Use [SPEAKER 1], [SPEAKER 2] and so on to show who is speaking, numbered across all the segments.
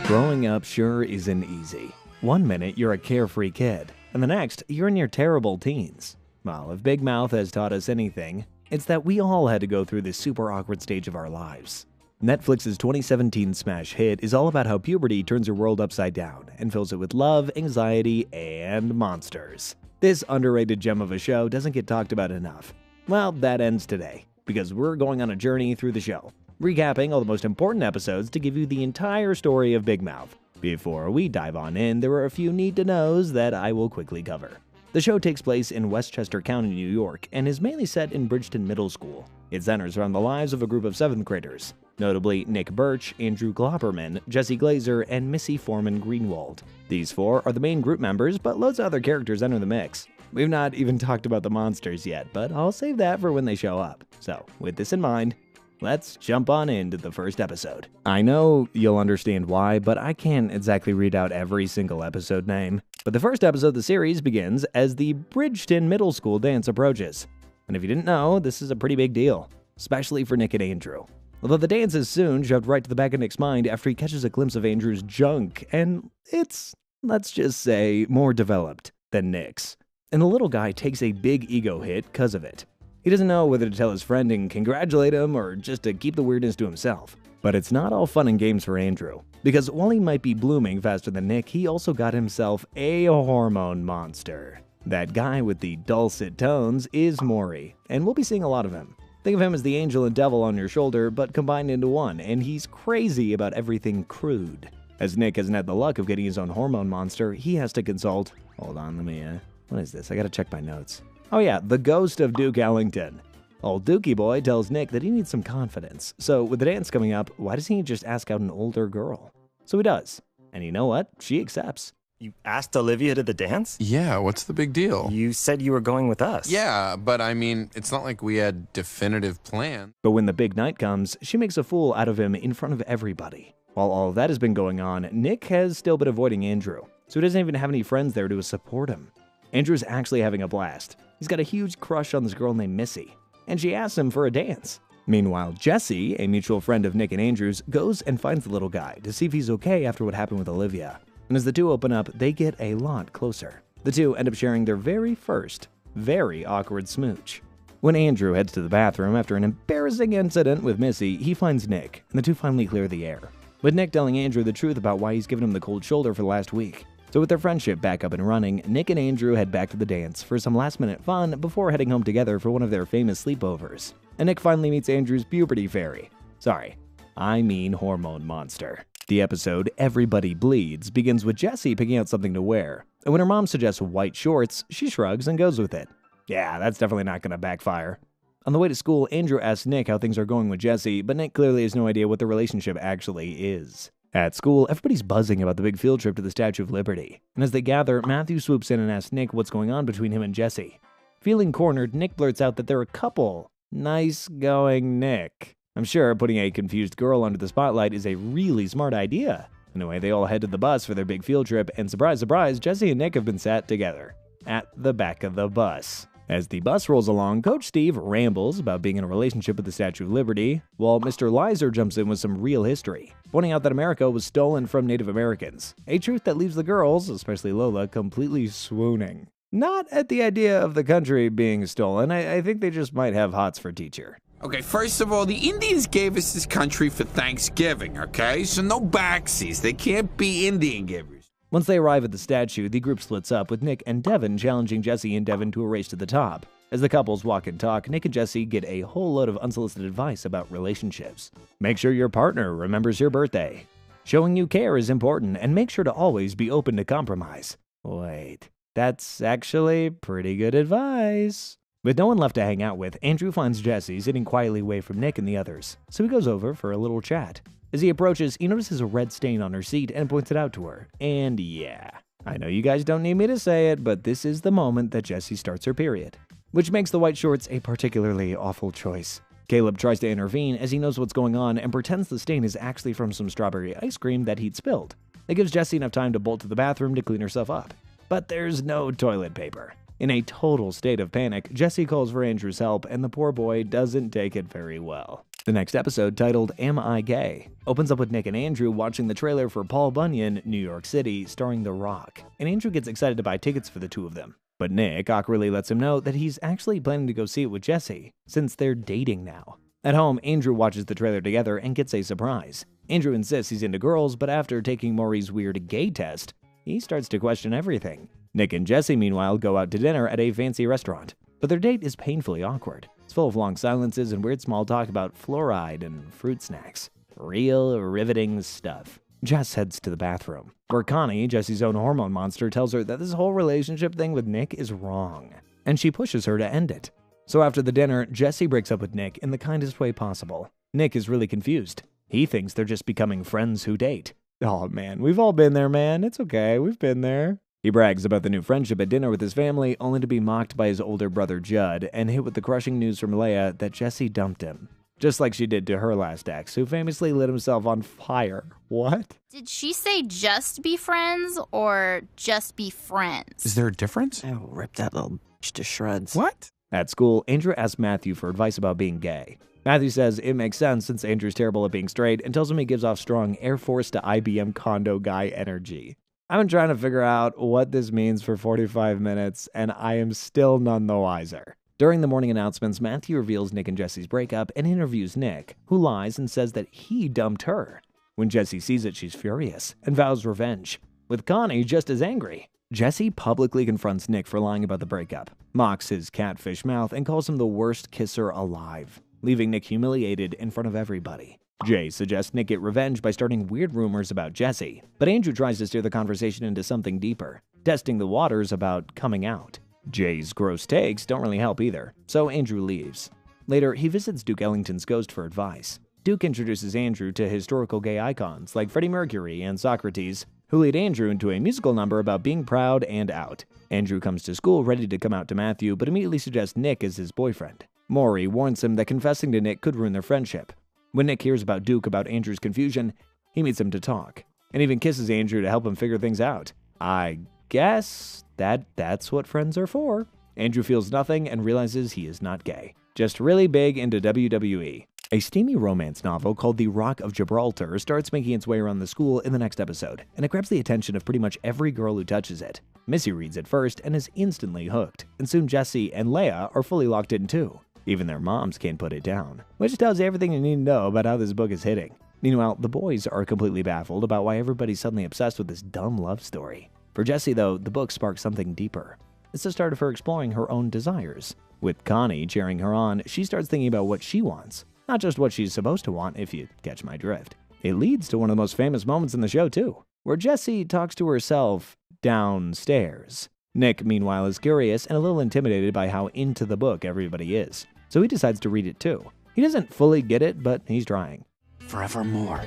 [SPEAKER 1] Growing up sure isn't easy. One minute you're a carefree kid, and the next you're in your terrible teens. Well, if Big Mouth has taught us anything, it's that we all had to go through this super awkward stage of our lives. Netflix's 2017 smash hit is all about how puberty turns your world upside down and fills it with love, anxiety, and monsters. This underrated gem of a show doesn't get talked about enough. Well, that ends today, because we're going on a journey through the show, recapping all the most important episodes to give you the entire story of Big Mouth. Before we dive on in, there are a few need-to-knows that I will quickly cover. The show takes place in Westchester County, New York, and is mainly set in Bridgeton Middle School. It centers around the lives of a group of 7th graders, notably Nick Birch, Andrew Glopperman, Jesse Glazer, and Missy Foreman Greenwald. These four are the main group members, but loads of other characters enter the mix. We've not even talked about the monsters yet, but I'll save that for when they show up. So, with this in mind, let's jump on into the first episode. I know you'll understand why, but I can't exactly read out every single episode name. But the first episode of the series begins as the Bridgeton Middle School dance approaches. And if you didn't know, this is a pretty big deal, especially for Nick and Andrew. Although the dance is soon shoved right to the back of Nick's mind after he catches a glimpse of Andrew's junk, and it's, let's just say, more developed than Nick's. And the little guy takes a big ego hit because of it. He doesn't know whether to tell his friend and congratulate him or just to keep the weirdness to himself. But it's not all fun and games for Andrew, because while he might be blooming faster than Nick, he also got himself a hormone monster. That guy with the dulcet tones is Maury, and we'll be seeing a lot of him. Think of him as the angel and devil on your shoulder, but combined into one, and he's crazy about everything crude. As Nick hasn't had the luck of getting his own hormone monster, he has to consult... Hold on, what is this? I gotta check my notes. Oh yeah, the ghost of Duke Ellington. Old Dookie Boy tells Nick that he needs some confidence, so with the dance coming up, why doesn't he just ask out an older girl? So he does, and you know what? She accepts.
[SPEAKER 2] You asked Olivia to the dance?
[SPEAKER 3] Yeah, what's the big deal?
[SPEAKER 2] You said you were going with us.
[SPEAKER 3] Yeah, but I mean, it's not like we had definitive plans.
[SPEAKER 1] But when the big night comes, she makes a fool out of him in front of everybody. While all of that has been going on, Nick has still been avoiding Andrew, so he doesn't even have any friends there to support him. Andrew's actually having a blast. He's got a huge crush on this girl named Missy, and she asks him for a dance. Meanwhile, Jesse, a mutual friend of Nick and Andrew's, goes and finds the little guy to see if he's okay after what happened with Olivia. And as the two open up, they get a lot closer. The two end up sharing their very first, very awkward smooch. When Andrew heads to the bathroom after an embarrassing incident with Missy, he finds Nick, and the two finally clear the air, with Nick telling Andrew the truth about why he's given him the cold shoulder for the last week. So with their friendship back up and running, Nick and Andrew head back to the dance for some last-minute fun before heading home together for one of their famous sleepovers. And Nick finally meets Andrew's puberty fairy. Sorry, I mean hormone monster. The episode, Everybody Bleeds, begins with Jessie picking out something to wear. And when her mom suggests white shorts, she shrugs and goes with it. Yeah, that's definitely not gonna backfire. On the way to school, Andrew asks Nick how things are going with Jessie, but Nick clearly has no idea what the relationship actually is. At school, everybody's buzzing about the big field trip to the Statue of Liberty, and as they gather, Matthew swoops in and asks Nick what's going on between him and Jesse. Feeling cornered, Nick blurts out that they're a couple. Nice going, Nick. I'm sure putting a confused girl under the spotlight is a really smart idea. Anyway, they all head to the bus for their big field trip, and surprise, surprise, Jesse and Nick have been sat together at the back of the bus. As the bus rolls along, Coach Steve rambles about being in a relationship with the Statue of Liberty, while Mr. Lizer jumps in with some real history, pointing out that America was stolen from Native Americans, a truth that leaves the girls, especially Lola, completely swooning. Not at the idea of the country being stolen, I think they just might have hots for teacher.
[SPEAKER 4] Okay, first of all, the Indians gave us this country for Thanksgiving, okay? So no backsies, they can't be Indian givers.
[SPEAKER 1] Once they arrive at the statue, the group splits up, with Nick and Devin challenging Jesse and Devin to a race to the top. As the couples walk and talk, Nick and Jesse get a whole load of unsolicited advice about relationships. Make sure your partner remembers your birthday. Showing you care is important, and make sure to always be open to compromise. Wait, that's actually pretty good advice. With no one left to hang out with, Andrew finds Jesse sitting quietly away from Nick and the others, so he goes over for a little chat. As he approaches, he notices a red stain on her seat and points it out to her. And yeah, I know you guys don't need me to say it, but this is the moment that Jessie starts her period, which makes the white shorts a particularly awful choice. Caleb tries to intervene as he knows what's going on and pretends the stain is actually from some strawberry ice cream that he'd spilled. It gives Jessie enough time to bolt to the bathroom to clean herself up. But there's no toilet paper. In a total state of panic, Jessie calls for Andrew's help, and the poor boy doesn't take it very well. The next episode, titled Am I Gay?, opens up with Nick and Andrew watching the trailer for Paul Bunyan, New York City, starring The Rock, and Andrew gets excited to buy tickets for the two of them. But Nick awkwardly lets him know that he's actually planning to go see it with Jesse, since they're dating now. At home, Andrew watches the trailer together and gets a surprise. Andrew insists he's into girls, but after taking Maury's weird gay test, he starts to question everything. Nick and Jesse, meanwhile, go out to dinner at a fancy restaurant, but their date is painfully awkward. It's full of long silences and weird small talk about fluoride and fruit snacks. Real riveting stuff. Jess heads to the bathroom, where Connie, Jesse's own hormone monster, tells her that this whole relationship thing with Nick is wrong, and she pushes her to end it. So after the dinner, Jesse breaks up with Nick in the kindest way possible. Nick is really confused. He thinks they're just becoming friends who date. Oh man, we've all been there, man. It's okay, we've been there. He brags about the new friendship at dinner with his family, only to be mocked by his older brother Judd and hit with the crushing news from Leia that Jesse dumped him. Just like she did to her last ex, who famously lit himself on fire. What?
[SPEAKER 5] Did she say just be friends or just be friends?
[SPEAKER 3] Is there a difference?
[SPEAKER 2] Oh, rip that little bitch to shreds.
[SPEAKER 3] What?
[SPEAKER 1] At school, Andrew asks Matthew for advice about being gay. Matthew says it makes sense since Andrew's terrible at being straight and tells him he gives off strong Air Force to IBM condo guy energy. I've been trying to figure out what this means for 45 minutes, and I am still none the wiser. During the morning announcements, Matthew reveals Nick and Jesse's breakup and interviews Nick, who lies and says that he dumped her. When Jessie sees it, she's furious and vows revenge, with Connie just as angry. Jesse publicly confronts Nick for lying about the breakup, mocks his catfish mouth, and calls him the worst kisser alive, leaving Nick humiliated in front of everybody. Jay suggests Nick get revenge by starting weird rumors about Jesse, but Andrew tries to steer the conversation into something deeper, testing the waters about coming out. Jay's gross takes don't really help either, so Andrew leaves. Later, he visits Duke Ellington's ghost for advice. Duke introduces Andrew to historical gay icons like Freddie Mercury and Socrates, who lead Andrew into a musical number about being proud and out. Andrew comes to school ready to come out to Matthew, but immediately suggests Nick as his boyfriend. Maury warns him that confessing to Nick could ruin their friendship. When Nick hears about Duke about Andrew's confusion, he meets him to talk, and even kisses Andrew to help him figure things out. I guess that's what friends are for. Andrew feels nothing and realizes he is not gay, just really big into WWE. A steamy romance novel called The Rock of Gibraltar starts making its way around the school in the next episode, and it grabs the attention of pretty much every girl who touches it. Missy reads it first and is instantly hooked, and soon Jesse and Leia are fully locked in too. Even their moms can't put it down, which tells you everything you need to know about how this book is hitting. Meanwhile, the boys are completely baffled about why everybody's suddenly obsessed with this dumb love story. For Jessie, though, the book sparks something deeper. It's the start of her exploring her own desires. With Connie cheering her on, she starts thinking about what she wants, not just what she's supposed to want, if you catch my drift. It leads to one of the most famous moments in the show, too, where Jessie talks to herself downstairs. Nick, meanwhile, is curious and a little intimidated by how into the book everybody is, so he decides to read it too. He doesn't fully get it, but he's trying.
[SPEAKER 3] Forevermore.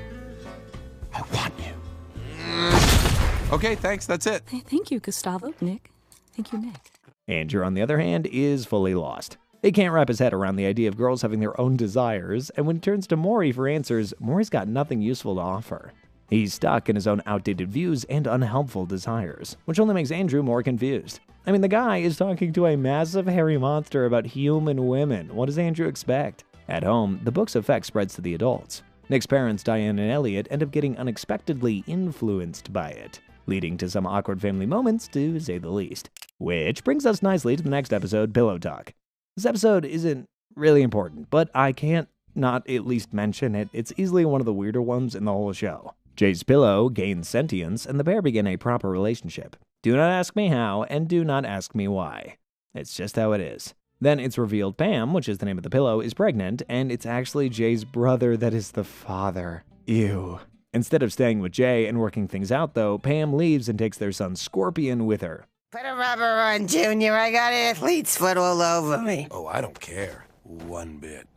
[SPEAKER 3] I want you. Okay, thanks, that's it.
[SPEAKER 6] Thank you, Gustavo. Nick. Thank you, Nick.
[SPEAKER 1] Andrew, on the other hand, is fully lost. He can't wrap his head around the idea of girls having their own desires, and when he turns to Maury for answers, Maury's got nothing useful to offer. He's stuck in his own outdated views and unhelpful desires, which only makes Andrew more confused. I mean, the guy is talking to a massive hairy monster about human women. What does Andrew expect? At home, the book's effect spreads to the adults. Nick's parents, Diane and Elliot, end up getting unexpectedly influenced by it, leading to some awkward family moments, to say the least. Which brings us nicely to the next episode, Pillow Talk. This episode isn't really important, but I can't not at least mention it. It's easily one of the weirder ones in the whole show. Jay's pillow gains sentience, and the pair begin a proper relationship. Do not ask me how, and do not ask me why. It's just how it is. Then it's revealed Pam, which is the name of the pillow, is pregnant, and it's actually Jay's brother that is the father. Ew. Instead of staying with Jay and working things out, though, Pam leaves and takes their son Scorpion with her.
[SPEAKER 7] Put a rubber on, Junior. I got athlete's foot all over me.
[SPEAKER 8] Oh, I don't care. One bit.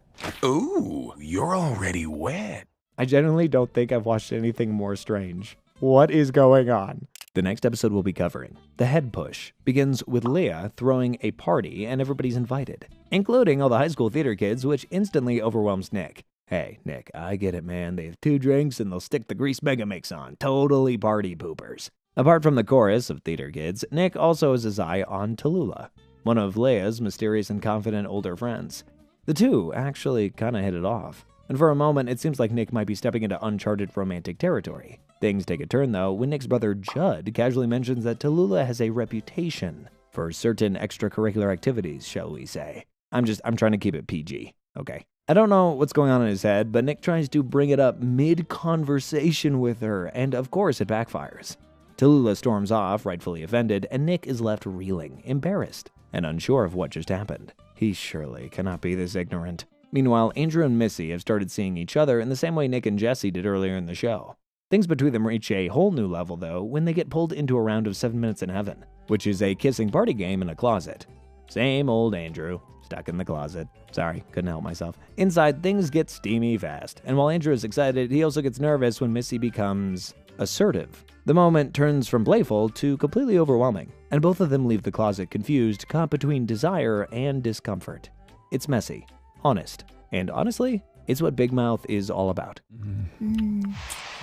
[SPEAKER 8] Ooh, you're already wet.
[SPEAKER 1] I genuinely don't think I've watched anything more strange. What is going on? The next episode we'll be covering, The Head Push, begins with Leah throwing a party and everybody's invited, including all the high school theater kids, which instantly overwhelms Nick. Hey, Nick, I get it, man. They have 2 drinks and they'll stick the Grease Mega Mix on. Totally party poopers. Apart from the chorus of theater kids, Nick also has his eye on Tallulah, one of Leah's mysterious and confident older friends. The two actually kinda hit it off. and for a moment it seems like Nick might be stepping into uncharted romantic territory. Things take a turn though when Nick's brother Judd casually mentions that Tallulah has a reputation for certain extracurricular activities, shall we say. I'm trying to keep it PG, okay? I don't know what's going on in his head, but Nick tries to bring it up mid-conversation with her, and of course it backfires. Tallulah storms off, rightfully offended, and Nick is left reeling, embarrassed, and unsure of what just happened. He surely cannot be this ignorant. Meanwhile, Andrew and Missy have started seeing each other in the same way Nick and Jesse did earlier in the show. Things between them reach a whole new level, though, when they get pulled into a round of 7 Minutes in Heaven, which is a kissing party game in a closet. Same old Andrew, stuck in the closet. Sorry, couldn't help myself. Inside, things get steamy fast, and while Andrew is excited, he also gets nervous when Missy becomes assertive. The moment turns from playful to completely overwhelming, and both of them leave the closet confused, caught between desire and discomfort. It's messy, honest, and honestly, it's what Big Mouth is all about.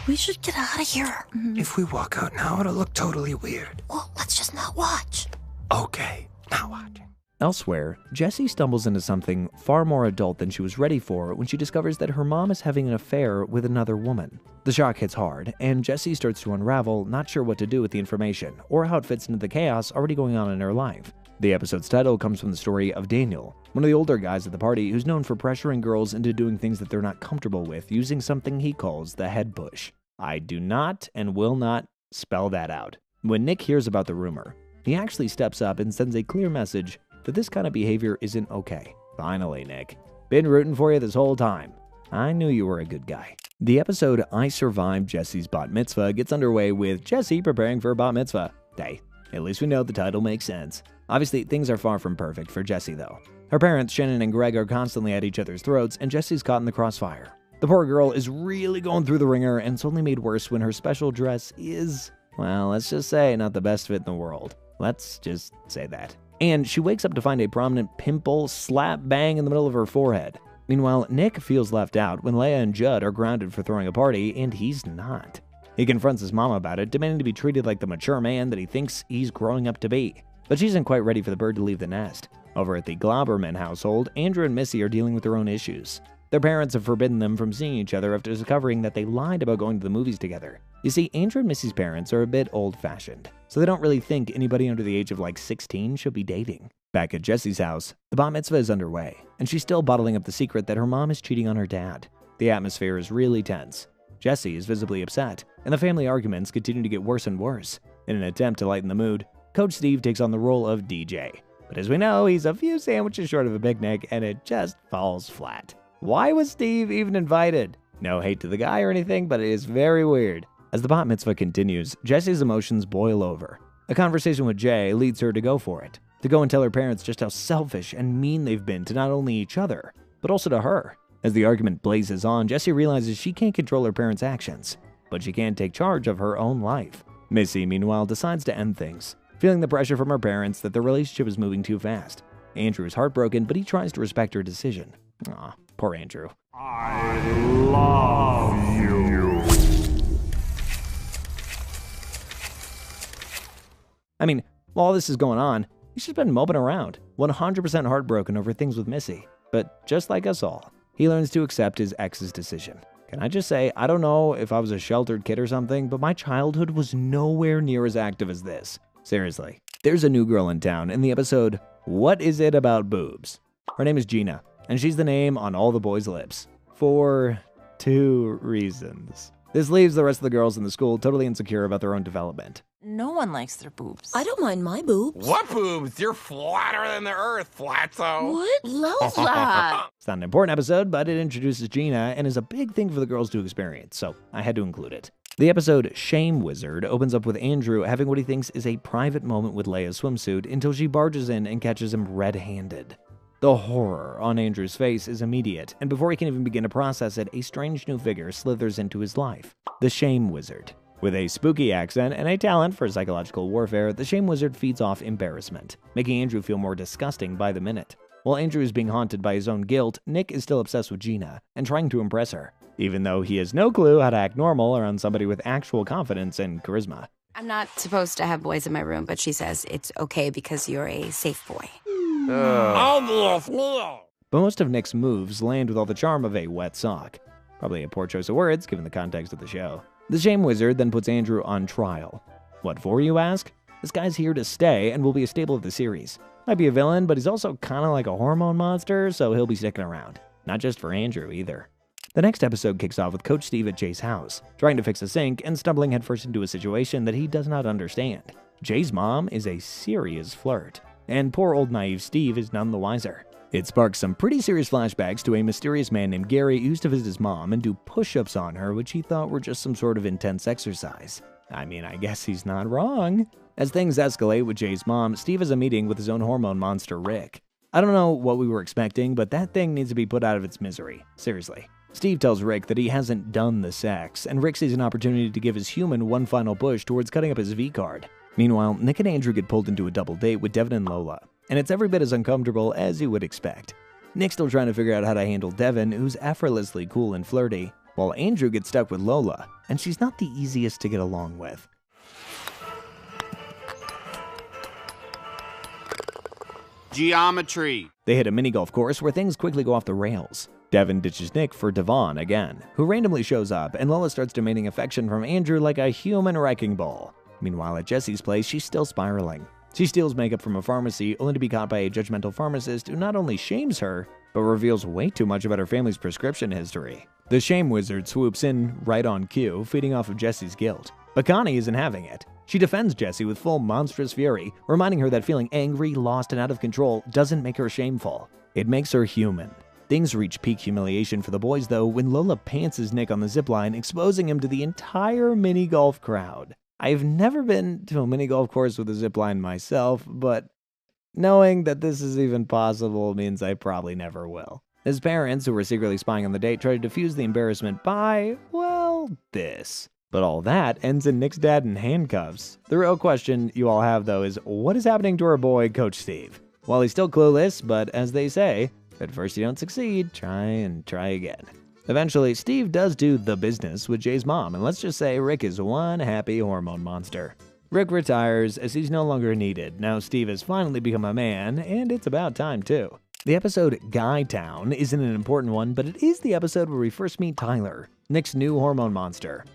[SPEAKER 9] We should get out of here.
[SPEAKER 8] If we walk out now, it'll look totally weird.
[SPEAKER 9] Well, let's just not watch.
[SPEAKER 8] Okay, not watching.
[SPEAKER 1] Elsewhere, Jessie stumbles into something far more adult than she was ready for when she discovers that her mom is having an affair with another woman. The shock hits hard, and Jessie starts to unravel, not sure what to do with the information, or how it fits into the chaos already going on in her life. The episode's title comes from the story of Daniel, one of the older guys at the party who's known for pressuring girls into doing things that they're not comfortable with using something he calls the head push. I do not and will not spell that out. When Nick hears about the rumor, he actually steps up and sends a clear message that this kind of behavior isn't okay. Finally, Nick. Been rooting for you this whole time. I knew you were a good guy. The episode I Survived Jesse's Bat Mitzvah gets underway with Jesse preparing for a bat mitzvah. Hey, at least we know the title makes sense. Obviously, things are far from perfect for Jessie, though. Her parents, Shannon and Greg, are constantly at each other's throats, and Jessie's caught in the crossfire. The poor girl is really going through the ringer, and it's only made worse when her special dress is, well, let's just say, not the best fit in the world. Let's just say that. And she wakes up to find a prominent pimple slap bang in the middle of her forehead. Meanwhile, Nick feels left out when Leia and Judd are grounded for throwing a party, and he's not. He confronts his mom about it, demanding to be treated like the mature man that he thinks he's growing up to be. But she isn't quite ready for the bird to leave the nest. Over at the Glauberman household, Andrew and Missy are dealing with their own issues. Their parents have forbidden them from seeing each other after discovering that they lied about going to the movies together. You see, Andrew and Missy's parents are a bit old-fashioned, so they don't really think anybody under the age of like 16 should be dating. Back at Jessie's house, the bat mitzvah is underway, and she's still bottling up the secret that her mom is cheating on her dad. The atmosphere is really tense. Jessie is visibly upset, and the family arguments continue to get worse and worse. In an attempt to lighten the mood, Coach Steve takes on the role of DJ. But as we know, he's a few sandwiches short of a picnic, and it just falls flat. Why was Steve even invited? No hate to the guy or anything, but it is very weird. As the bat mitzvah continues, Jessie's emotions boil over. A conversation with Jay leads her to go for it, to go and tell her parents just how selfish and mean they've been to not only each other, but also to her. As the argument blazes on, Jessie realizes she can't control her parents' actions, but she can take charge of her own life. Missy, meanwhile, decides to end things, feeling the pressure from her parents that their relationship is moving too fast. Andrew is heartbroken, but he tries to respect her decision. Aw, poor Andrew.
[SPEAKER 10] I love you.
[SPEAKER 1] I mean, while all this is going on, he's just been moping around, 100% heartbroken over things with Missy. But just like us all, he learns to accept his ex's decision. Can I just say, I don't know if I was a sheltered kid or something, but my childhood was nowhere near as active as this. Seriously. There's a new girl in town in the episode, What Is It About Boobs? Her name is Gina, and she's the name on all the boys' lips. For 2 reasons. This leaves the rest of the girls in the school totally insecure about their own development.
[SPEAKER 6] No one likes their boobs.
[SPEAKER 9] I don't mind my boobs.
[SPEAKER 8] What boobs? You're flatter than the earth, Flatzo.
[SPEAKER 9] What?
[SPEAKER 5] Lola!
[SPEAKER 1] It's not an important episode, but it introduces Gina and is a big thing for the girls to experience, so I had to include it. The episode Shame Wizard opens up with Andrew having what he thinks is a private moment with Leia's swimsuit until she barges in and catches him red-handed. The horror on Andrew's face is immediate, and before he can even begin to process it, a strange new figure slithers into his life, the Shame Wizard. With a spooky accent and a talent for psychological warfare, the Shame Wizard feeds off embarrassment, making Andrew feel more disgusting by the minute. While Andrew is being haunted by his own guilt, Nick is still obsessed with Gina and trying to impress her, even though he has no clue how to act normal around somebody with actual confidence and charisma.
[SPEAKER 11] I'm not supposed to have boys in my room, but she says it's okay because you're a safe boy.
[SPEAKER 1] but most of Nick's moves land with all the charm of a wet sock. Probably a poor choice of words given the context of the show. The Shame Wizard then puts Andrew on trial. What for, you ask? This guy's here to stay and will be a staple of the series. Might be a villain, but he's also kind of like a hormone monster, so he'll be sticking around. Not just for Andrew either. The next episode kicks off with Coach Steve at Jay's house, trying to fix a sink and stumbling headfirst into a situation that he does not understand. Jay's mom is a serious flirt, and poor old naive Steve is none the wiser. It sparks some pretty serious flashbacks to a mysterious man named Gary who used to visit his mom and do push-ups on her, which he thought were just some sort of intense exercise. I mean, I guess he's not wrong. As things escalate with Jay's mom, Steve has a meeting with his own hormone monster, Rick. I don't know what we were expecting, but that thing needs to be put out of its misery. Seriously. Steve tells Rick that he hasn't done the sex, and Rick sees an opportunity to give his human one final push towards cutting up his V-card. Meanwhile, Nick and Andrew get pulled into a double date with Devin and Lola, and it's every bit as uncomfortable as you would expect. Nick's still trying to figure out how to handle Devin, who's effortlessly cool and flirty, while Andrew gets stuck with Lola, and she's not the easiest to get along with.
[SPEAKER 4] Geometry.
[SPEAKER 1] They hit a mini-golf course where things quickly go off the rails. Devin ditches Nick for Devon again, who randomly shows up, and Lola starts demanding affection from Andrew like a human wrecking ball. Meanwhile, at Jesse's place, she's still spiraling. She steals makeup from a pharmacy, only to be caught by a judgmental pharmacist who not only shames her, but reveals way too much about her family's prescription history. The Shame Wizard swoops in right on cue, feeding off of Jesse's guilt. But Connie isn't having it. She defends Jesse with full monstrous fury, reminding her that feeling angry, lost, and out of control doesn't make her shameful. It makes her human. Things reach peak humiliation for the boys, though, when Lola pantses Nick on the zipline, exposing him to the entire mini-golf crowd. I've never been to a mini-golf course with a zipline myself, but knowing that this is even possible means I probably never will. His parents, who were secretly spying on the date, try to defuse the embarrassment by, well, this. But all that ends in Nick's dad in handcuffs. The real question you all have, though, is what is happening to our boy, Coach Steve? Well, he's still clueless, but as they say, at first you don't succeed, try and try again. Eventually, Steve does do the business with Jay's mom, and let's just say Rick is one happy hormone monster. Rick retires as he's no longer needed. Now Steve has finally become a man, and it's about time too. The episode Guy Town isn't an important one, but it is the episode where we first meet Tyler, Nick's new hormone monster.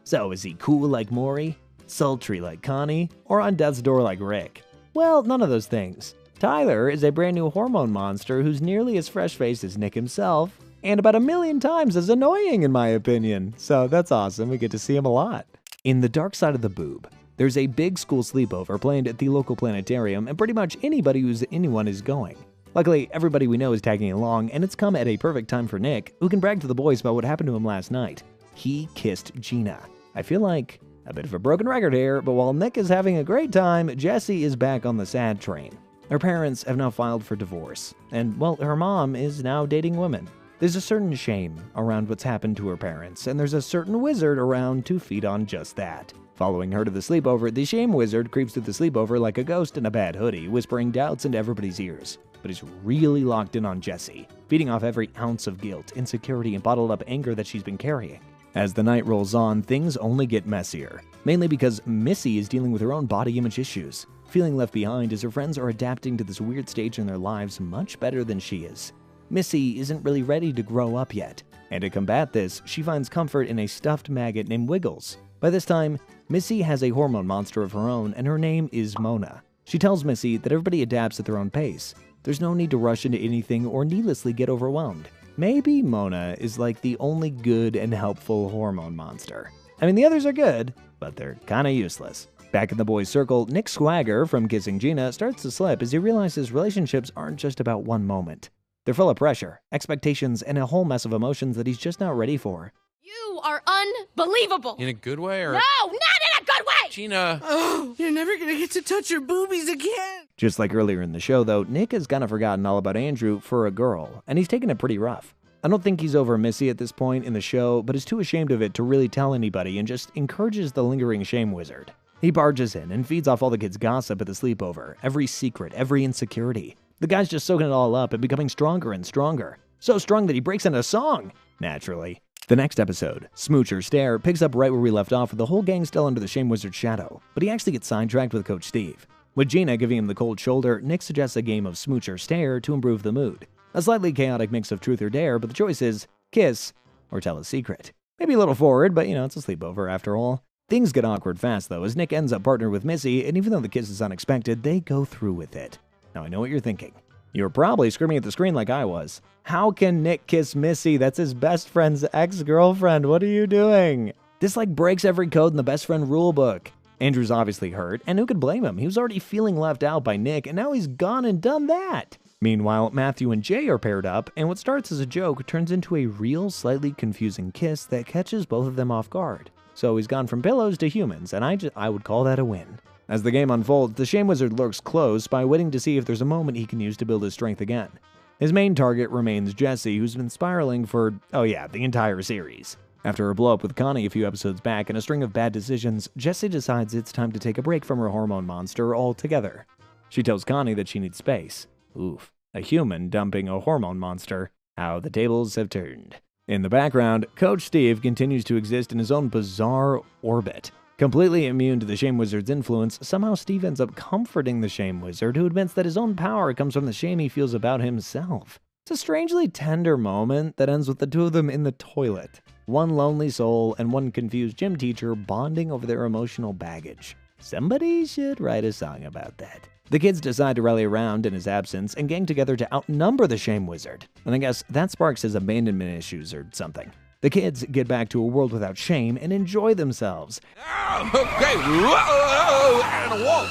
[SPEAKER 1] So is he cool like Maury, sultry like Connie, or on death's door like Rick? Well, none of those things. Tyler is a brand new hormone monster who's nearly as fresh-faced as Nick himself, and about 1,000,000 times as annoying in my opinion. So that's awesome, we get to see him a lot. In The Dark Side of the Boob, there's a big school sleepover planned at the local planetarium, and pretty much anybody who's anyone is going. Luckily, everybody we know is tagging along, and it's come at a perfect time for Nick, who can brag to the boys about what happened to him last night. He kissed Gina. I feel like a bit of a broken record here, but while Nick is having a great time, Jesse is back on the sad train. Her parents have now filed for divorce, and, well, her mom is now dating women. There's a certain shame around what's happened to her parents, and there's a certain wizard around to feed on just that. Following her to the sleepover, the Shame Wizard creeps through the sleepover like a ghost in a bad hoodie, whispering doubts into everybody's ears. But he's really locked in on Jessie, feeding off every ounce of guilt, insecurity, and bottled up anger that she's been carrying. As the night rolls on, things only get messier, mainly because Missy is dealing with her own body image issues, feeling left behind as her friends are adapting to this weird stage in their lives much better than she is. Missy isn't really ready to grow up yet, and to combat this, she finds comfort in a stuffed maggot named Wiggles. By this time, Missy has a hormone monster of her own, and her name is Mona. She tells Missy that everybody adapts at their own pace. There's no need to rush into anything or needlessly get overwhelmed. Maybe Mona is like the only good and helpful hormone monster. I mean, the others are good, but they're kinda useless. Back in the boys' circle, Nick Swagger from Kissing Gina starts to slip as he realizes relationships aren't just about one moment. They're full of pressure, expectations, and a whole mess of emotions that he's just not ready for.
[SPEAKER 12] You are unbelievable!
[SPEAKER 3] In a good way, or?
[SPEAKER 12] No, not in a good way!
[SPEAKER 3] Gina!
[SPEAKER 2] Oh, you're never gonna get to touch your boobies again!
[SPEAKER 1] Just like earlier in the show, though, Nick has kinda forgotten all about Andrew for a girl, and he's taking it pretty rough. I don't think he's over Missy at this point in the show, but is too ashamed of it to really tell anybody and just encourages the lingering Shame Wizard. He barges in and feeds off all the kids' gossip at the sleepover, every secret, every insecurity. The guy's just soaking it all up and becoming stronger and stronger. So strong that he breaks into song, naturally. The next episode, Smooch or Stare, picks up right where we left off with the whole gang still under the Shame Wizard's shadow, but he actually gets sidetracked with Coach Steve. With Gina giving him the cold shoulder, Nick suggests a game of Smooch or Stare to improve the mood. A slightly chaotic mix of truth or dare, but the choice is kiss or tell a secret. Maybe a little forward, but it's a sleepover after all. Things get awkward fast though, as Nick ends up partnered with Missy, and even though the kiss is unexpected, they go through with it. Now I know what you're thinking. You're probably screaming at the screen like I was. How can Nick kiss Missy? That's his best friend's ex-girlfriend. What are you doing? This breaks every code in the best friend rule book. Andrew's obviously hurt, and who could blame him? He was already feeling left out by Nick, and now he's gone and done that. Meanwhile, Matthew and Jay are paired up, and what starts as a joke turns into a real, slightly confusing kiss that catches both of them off guard. So he's gone from pillows to humans, and I would call that a win. As the game unfolds, the Shame Wizard lurks close by waiting to see if there's a moment he can use to build his strength again. His main target remains Jessie, who's been spiraling for, the entire series. After her blow-up with Connie a few episodes back and a string of bad decisions, Jessie decides it's time to take a break from her hormone monster altogether. She tells Connie that she needs space. Oof, a human dumping a hormone monster. How the tables have turned. In the background, Coach Steve continues to exist in his own bizarre orbit. Completely immune to the Shame Wizard's influence, somehow Steve ends up comforting the Shame Wizard, who admits that his own power comes from the shame he feels about himself. It's a strangely tender moment that ends with the two of them in the toilet. One lonely soul and one confused gym teacher bonding over their emotional baggage. Somebody should write a song about that. The kids decide to rally around in his absence and gang together to outnumber the Shame Wizard. And I guess that sparks his abandonment issues or something. The kids get back to a world without shame and enjoy themselves.
[SPEAKER 4] Okay, whoa, and whoa.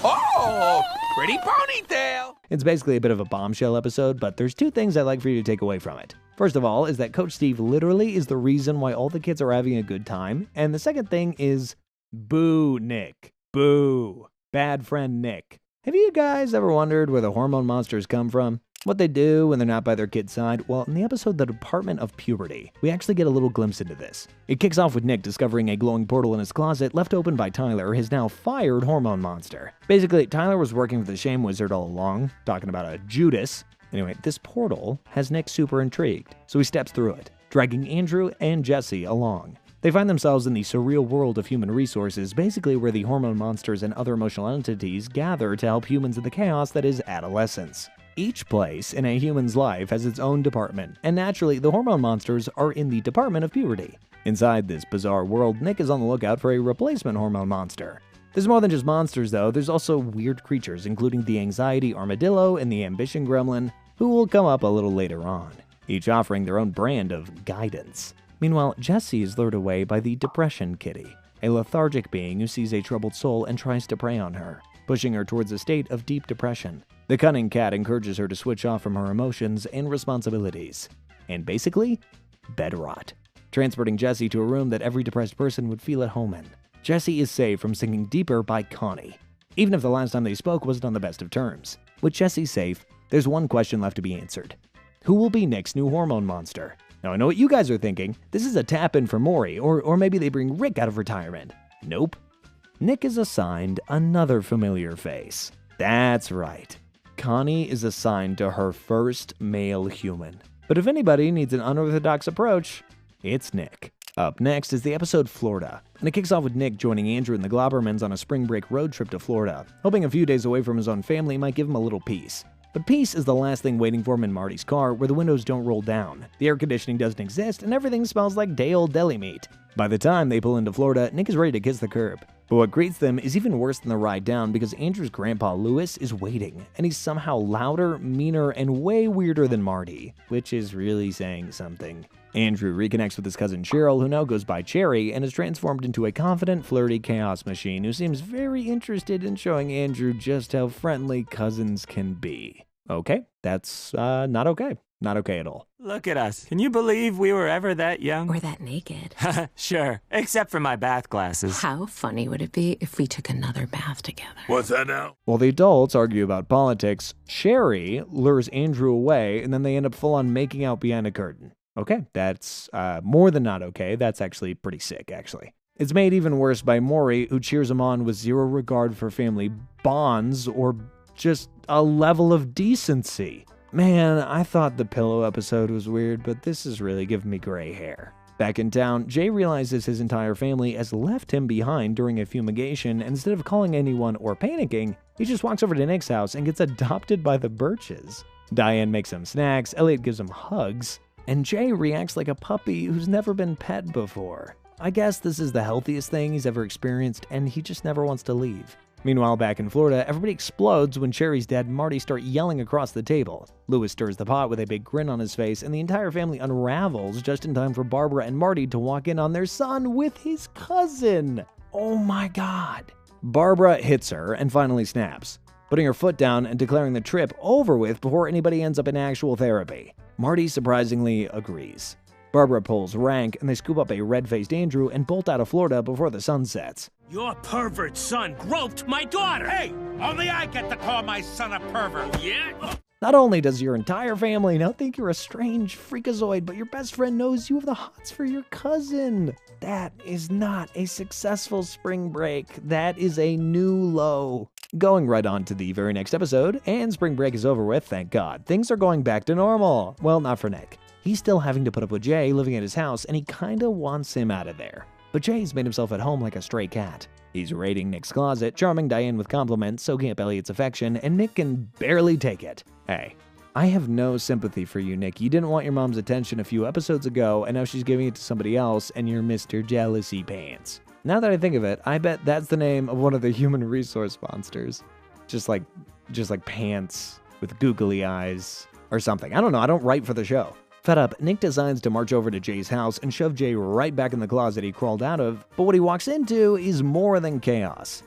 [SPEAKER 4] Oh, pretty ponytail.
[SPEAKER 1] It's basically a bit of a bombshell episode, but there's two things I'd like for you to take away from it. First of all is that Coach Steve literally is the reason why all the kids are having a good time. And the second thing is, boo Nick. Boo. Bad friend Nick. Have you guys ever wondered where the hormone monsters come from? What they do when they're not by their kid's side? Well, in the episode The Department of Puberty, we actually get a little glimpse into this. It kicks off with Nick discovering a glowing portal in his closet left open by Tyler, his now fired hormone monster. Basically, Tyler was working with the Shame Wizard all along, talking about a Judas. Anyway, this portal has Nick super intrigued, so he steps through it, dragging Andrew and Jessie along. They find themselves in the surreal world of human resources, basically where the hormone monsters and other emotional entities gather to help humans in the chaos that is adolescence. Each place in a human's life has its own department, and naturally, the hormone monsters are in the Department of Puberty. Inside this bizarre world, Nick is on the lookout for a replacement hormone monster. There's more than just monsters, though. There's also weird creatures, including the anxiety armadillo and the ambition gremlin, who will come up a little later on, each offering their own brand of guidance. Meanwhile, Jessie is lured away by the depression kitty, a lethargic being who sees a troubled soul and tries to prey on her, pushing her towards a state of deep depression. The cunning cat encourages her to switch off from her emotions and responsibilities, and basically, bed rot, transporting Jessie to a room that every depressed person would feel at home in. Jessie is saved from sinking deeper by Connie, even if the last time they spoke wasn't on the best of terms. With Jessie safe, there's one question left to be answered. Who will be Nick's new hormone monster? Now I know what you guys are thinking. This is a tap-in for Maury, or maybe they bring Rick out of retirement. Nope. Nick is assigned another familiar face. That's right. Connie is assigned to her first male human. But if anybody needs an unorthodox approach, it's Nick. Up next is the episode Florida, and it kicks off with Nick joining Andrew and the Globbermans on a spring break road trip to Florida, hoping a few days away from his own family might give him a little peace. But peace is the last thing waiting for him in Marty's car, where the windows don't roll down, the air conditioning doesn't exist, and everything smells like day-old deli meat. By the time they pull into Florida, Nick is ready to kiss the curb. But what greets them is even worse than the ride down, because Andrew's grandpa Lewis is waiting, and he's somehow louder, meaner, and way weirder than Marty, which is really saying something. Andrew reconnects with his cousin Cheryl, who now goes by Cherry, and is transformed into a confident, flirty chaos machine who seems very interested in showing Andrew just how friendly cousins can be. Okay, that's not okay. Not okay at all.
[SPEAKER 13] Look at us. Can you believe we were ever that young?
[SPEAKER 9] Or that naked.
[SPEAKER 13] Sure, except for my bath glasses.
[SPEAKER 9] How funny would it be if we took another bath together?
[SPEAKER 8] What's that now?
[SPEAKER 1] While the adults argue about politics, Sherry lures Andrew away, and then they end up full-on making out behind a curtain. Okay, that's more than not okay. That's actually pretty sick, actually. It's made even worse by Maury, who cheers him on with zero regard for family bonds or just a level of decency. Man, I thought the pillow episode was weird, but this is really giving me gray hair. Back in town, Jay realizes his entire family has left him behind during a fumigation, and instead of calling anyone or panicking, he just walks over to Nick's house and gets adopted by the Birches. Diane makes him snacks, Elliot gives him hugs, and Jay reacts like a puppy who's never been pet before. I guess this is the healthiest thing he's ever experienced, and he just never wants to leave. Meanwhile, back in Florida, everybody explodes when Cherry's dad and Marty start yelling across the table. Louis stirs the pot with a big grin on his face, and the entire family unravels just in time for Barbara and Marty to walk in on their son with his cousin. Oh my god. Barbara hits her and finally snaps, putting her foot down and declaring the trip over with before anybody ends up in actual therapy. Marty surprisingly agrees. Barbara pulls rank, and they scoop up a red-faced Andrew and bolt out of Florida before the sun sets.
[SPEAKER 14] Your pervert son groped my daughter! Hey, only I get to call my son a pervert, yeah?
[SPEAKER 1] Not only does your entire family now think you're a strange freakazoid, but your best friend knows you have the hots for your cousin. That is not a successful spring break. That is a new low. Going right on to the very next episode, and spring break is over with, thank God. Things are going back to normal. Well, not for Nick. He's still having to put up with Jay living at his house, and he kinda wants him out of there. But Jay's made himself at home like a stray cat. He's raiding Nick's closet, charming Diane with compliments, soaking up Elliot's affection, and Nick can barely take it. Hey, I have no sympathy for you, Nick. You didn't want your mom's attention a few episodes ago, and now she's giving it to somebody else, and you're Mr. Jealousy Pants. Now that I think of it, I bet that's the name of one of the human resource monsters. Just like Pants with googly eyes or something. I don't know, I don't write for the show. Fed up, Nick decides to march over to Jay's house and shove Jay right back in the closet he crawled out of, but what he walks into is more than chaos.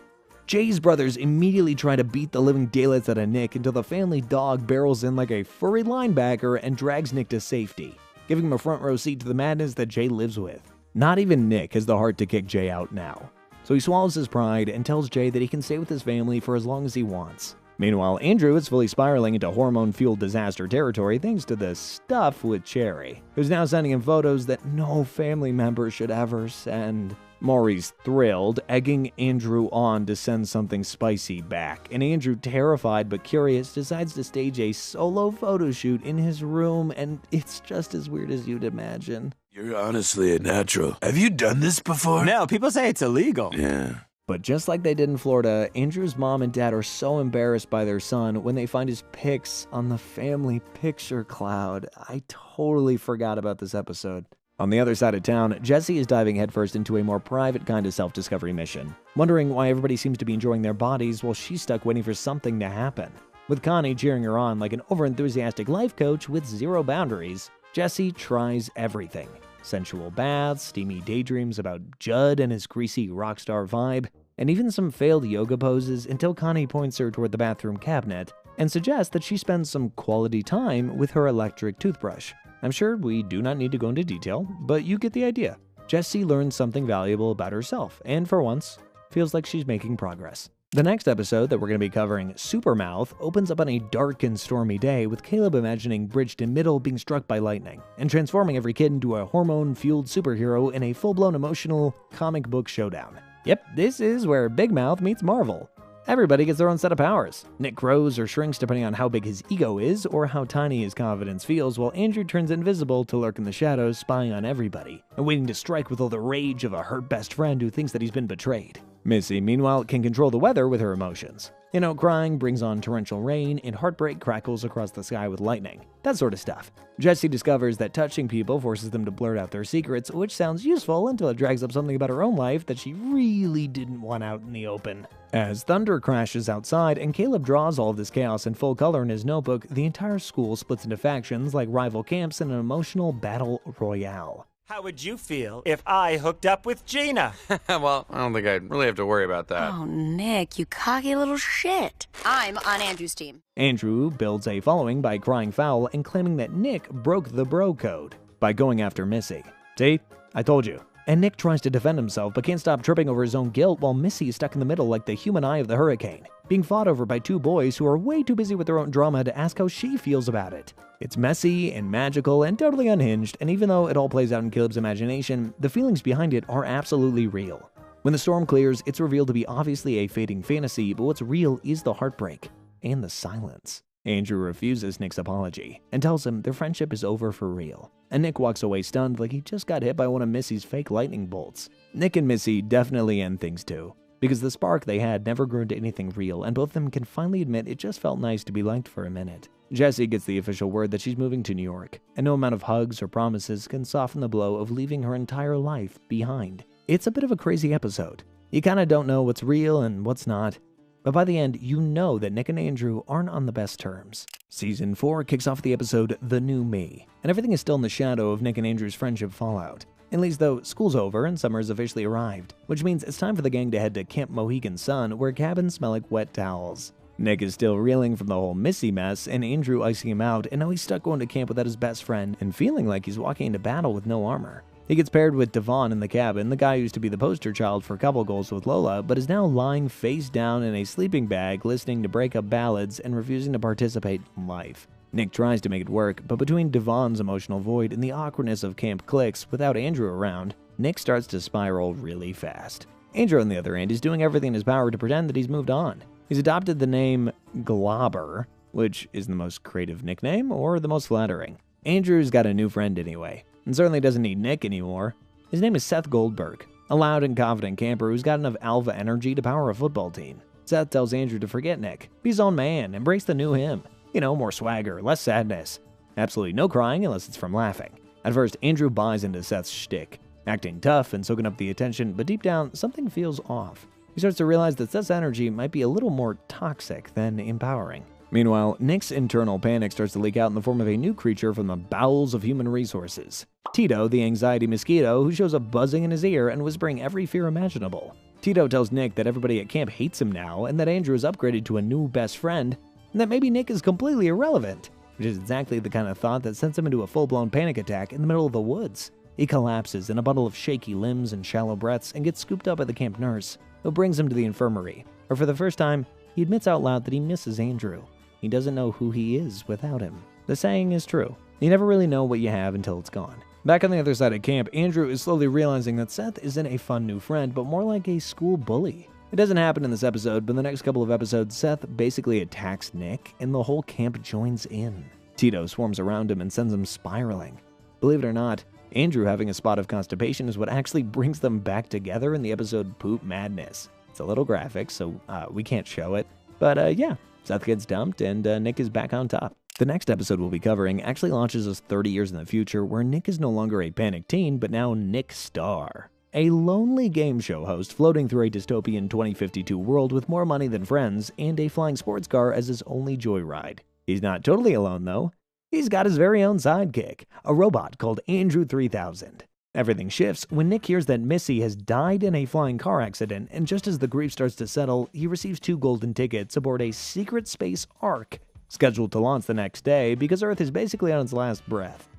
[SPEAKER 1] Jay's brothers immediately try to beat the living daylights out of Nick until the family dog barrels in like a furry linebacker and drags Nick to safety, giving him a front row seat to the madness that Jay lives with. Not even Nick has the heart to kick Jay out now, so he swallows his pride and tells Jay that he can stay with his family for as long as he wants. Meanwhile, Andrew is fully spiraling into hormone-fueled disaster territory thanks to the stuff with Cherry, who's now sending him photos that no family member should ever send. Maury's thrilled, egging Andrew on to send something spicy back, and Andrew, terrified but curious, decides to stage a solo photo shoot in his room, and it's just as weird as you'd imagine.
[SPEAKER 8] You're honestly a natural. Have you done this before?
[SPEAKER 13] No, people say it's illegal.
[SPEAKER 8] Yeah.
[SPEAKER 1] But just like they did in Florida, Andrew's mom and dad are so embarrassed by their son when they find his pics on the family picture cloud. I totally forgot about this episode. On the other side of town, Jesse is diving headfirst into a more private kind of self-discovery mission, wondering why everybody seems to be enjoying their bodies while she's stuck waiting for something to happen. With Connie cheering her on like an overenthusiastic life coach with zero boundaries, Jesse tries everything. Sensual baths, steamy daydreams about Judd and his greasy rock star vibe, and even some failed yoga poses until Connie points her toward the bathroom cabinet and suggests that she spend some quality time with her electric toothbrush. I'm sure we do not need to go into detail, but you get the idea. Jessie learns something valuable about herself, and for once, feels like she's making progress. The next episode that we're going to be covering, Supermouth, opens up on a dark and stormy day with Caleb imagining Bridgeton Middle being struck by lightning and transforming every kid into a hormone-fueled superhero in a full-blown emotional comic book showdown. Yep, this is where Big Mouth meets Marvel. Everybody gets their own set of powers. Nick grows or shrinks depending on how big his ego is or how tiny his confidence feels, while Andrew turns invisible to lurk in the shadows, spying on everybody and waiting to strike with all the rage of a hurt best friend who thinks that he's been betrayed. Missy, meanwhile, can control the weather with her emotions. You know, crying brings on torrential rain, and heartbreak crackles across the sky with lightning. That sort of stuff. Jessie discovers that touching people forces them to blurt out their secrets, which sounds useful until it drags up something about her own life that she really didn't want out in the open. As thunder crashes outside and Caleb draws all of this chaos in full color in his notebook, the entire school splits into factions like rival camps in an emotional battle royale.
[SPEAKER 13] How would you feel if I hooked up with Gina?
[SPEAKER 3] Well, I don't think I'd really have to worry about that.
[SPEAKER 11] Oh, Nick, you cocky little shit. I'm on Andrew's team.
[SPEAKER 1] Andrew builds a following by crying foul and claiming that Nick broke the bro code by going after Missy. See? I told you. And Nick tries to defend himself but can't stop tripping over his own guilt while Missy is stuck in the middle like the human eye of the hurricane, being fought over by two boys who are way too busy with their own drama to ask how she feels about it. It's messy and magical and totally unhinged, and even though it all plays out in Caleb's imagination, the feelings behind it are absolutely real. When the storm clears, it's revealed to be obviously a fading fantasy, but what's real is the heartbreak and the silence. Andrew refuses Nick's apology and tells him their friendship is over for real, and Nick walks away stunned like he just got hit by one of Missy's fake lightning bolts. Nick and Missy definitely end things too. because the spark they had never grew into anything real, and both of them can finally admit it just felt nice to be liked for a minute. Jessie gets the official word that she's moving to New York, and no amount of hugs or promises can soften the blow of leaving her entire life behind. It's a bit of a crazy episode. You kinda don't know what's real and what's not, but by the end, you know that Nick and Andrew aren't on the best terms. Season 4 kicks off the episode The New Me, and everything is still in the shadow of Nick and Andrew's friendship fallout. At least though, school's over and summer's officially arrived, which means it's time for the gang to head to Camp Mohegan Sun, where cabins smell like wet towels. Nick is still reeling from the whole Missy mess, and Andrew icing him out, and now he's stuck going to camp without his best friend and feeling like he's walking into battle with no armor. He gets paired with Devon in the cabin, the guy who used to be the poster child for couple goals with Lola, but is now lying face down in a sleeping bag, listening to breakup ballads and refusing to participate in life. Nick tries to make it work, but between Devon's emotional void and the awkwardness of camp cliques without Andrew around, Nick starts to spiral really fast. Andrew, on the other hand, is doing everything in his power to pretend that he's moved on. He's adopted the name Globber, which is the most creative nickname or the most flattering. Andrew's got a new friend anyway, and certainly doesn't need Nick anymore. His name is Seth Goldberg, a loud and confident camper who's got enough alpha energy to power a football team. Seth tells Andrew to forget Nick, be his own man, embrace the new him. You know, more swagger, less sadness. Absolutely no crying unless it's from laughing. At first, Andrew buys into Seth's shtick, acting tough and soaking up the attention, but deep down, something feels off. He starts to realize that Seth's energy might be a little more toxic than empowering. Meanwhile, Nick's internal panic starts to leak out in the form of a new creature from the bowels of human resources. Tito, the anxiety mosquito, who shows up buzzing in his ear and whispering every fear imaginable. Tito tells Nick that everybody at camp hates him now, and that Andrew is upgraded to a new best friend, and that maybe Nick is completely irrelevant, which is exactly the kind of thought that sends him into a full-blown panic attack in the middle of the woods. He collapses in a bundle of shaky limbs and shallow breaths and gets scooped up by the camp nurse, who brings him to the infirmary, where for the first time, he admits out loud that he misses Andrew. He doesn't know who he is without him. The saying is true. You never really know what you have until it's gone. Back on the other side of camp, Andrew is slowly realizing that Seth isn't a fun new friend, but more like a school bully. It doesn't happen in this episode, but in the next couple of episodes, Seth basically attacks Nick, and the whole camp joins in. Tito swarms around him and sends him spiraling. Believe it or not, Andrew having a spot of constipation is what actually brings them back together in the episode Poop Madness. It's a little graphic, so we can't show it. But yeah, Seth gets dumped and Nick is back on top. The next episode we'll be covering actually launches us 30 years in the future, where Nick is no longer a panicked teen, but now Nick Star. A lonely game show host floating through a dystopian 2052 world with more money than friends and a flying sports car as his only joyride. He's not totally alone though. He's got his very own sidekick, a robot called Andrew 3000. Everything shifts when Nick hears that Missy has died in a flying car accident, and just as the grief starts to settle, he receives 2 golden tickets aboard a secret space ark, scheduled to launch the next day because Earth is basically on its last breath.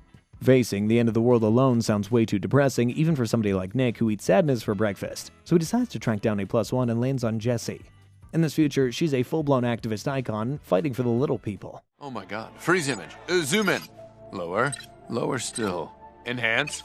[SPEAKER 1] Facing the end of the world alone sounds way too depressing, even for somebody like Nick who eats sadness for breakfast, so he decides to track down a +1 and lands on Jessie. In this future, she's a full-blown activist icon, fighting for the little people.
[SPEAKER 3] Oh my god. Freeze image. Zoom in. Lower. Lower still. Enhance.